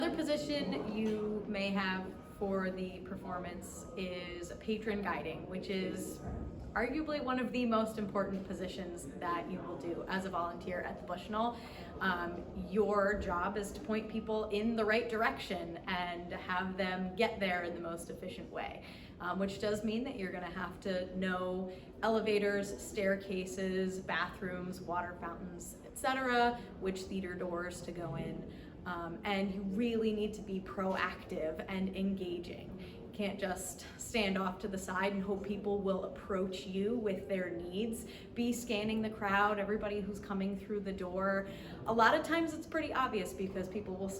Another position you may have for the performance is patron guiding, which is arguably one of the most important positions that you will do as a volunteer at the Bushnell. Your job is to point people in the right direction and have them get there in the most efficient way, which does mean that you're going to have to know elevators, staircases, bathrooms, water fountains, etc., which theater doors to go in. And you really need to be proactive and engaging. You can't just stand off to the side and hope people will approach you with their needs. Be scanning the crowd, everybody who's coming through the door. A lot of times it's pretty obvious because people will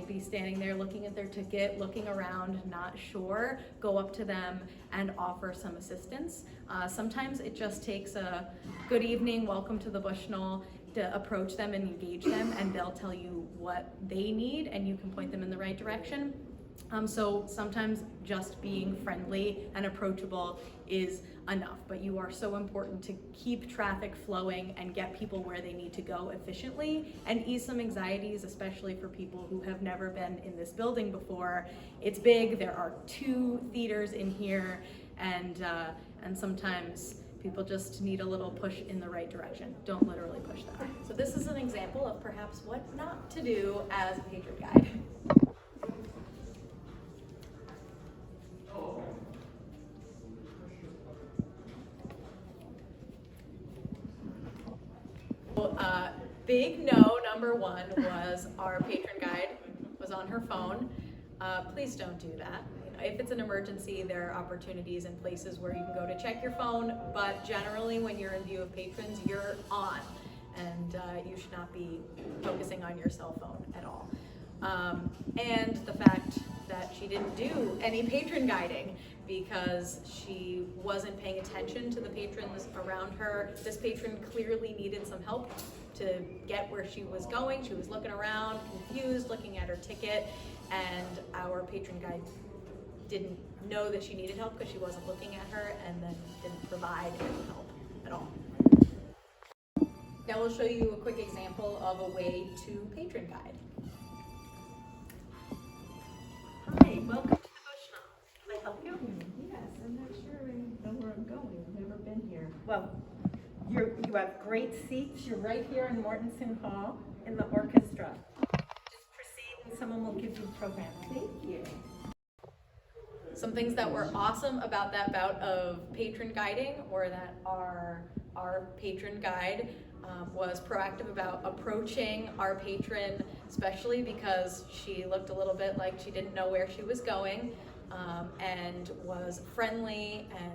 be standing there looking at their ticket, looking around, not sure, go up to them and offer some assistance. Sometimes it just takes a good evening, welcome to the Bushnell, to approach them and engage them, and they'll tell you what they need and you can point them in the right direction. So sometimes just being friendly and approachable is enough, but you are so important to keep traffic flowing and get people where they need to go efficiently and ease some anxieties, especially for people who have never been in this building before. It's big, there are 2 theaters in here, and sometimes people just need a little push in the right direction. Don't literally push them. So this is an example of perhaps what not to do as a patron guide. Big no, number 1 was our patron guide was on her phone. Please don't do that. If it's an emergency, there are opportunities and places where you can go to check your phone, but generally when you're in view of patrons, you're on, and you should not be focusing on your cell phone at all. And the fact that she didn't do any patron guiding because she wasn't paying attention to the patrons around her. This patron clearly needed some help to get where she was going. She was looking around, confused, looking at her ticket, and our patron guide didn't know that she needed help because she wasn't looking at her, and then didn't provide any help at all. Now we'll show you a quick example of a way to patron guide. Hi, welcome to the Bushnell. Can I help you? Yes, I'm not sure I know where I'm going. I've never been here. Well, you have great seats. You're right here in Mortensen Hall in the orchestra. Just proceed and someone will give you program. Thank you. Some things that were awesome about that bout of patron guiding were that our patron guide was proactive about approaching our patron, especially because she looked a little bit like she didn't know where she was going, and was friendly and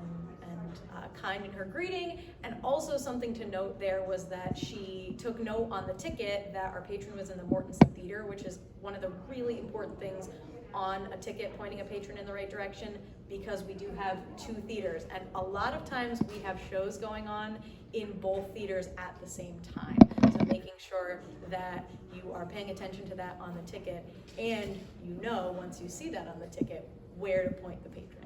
kind in her greeting. And also something to note there was that she took note on the ticket that our patron was in the Mortensen Theater, which is one of the really important things on a ticket, pointing a patron in the right direction, because we do have 2 theaters, and a lot of times we have shows going on in both theaters at the same time. So making sure that you are paying attention to that on the ticket, and you know once you see that on the ticket where to point the patron.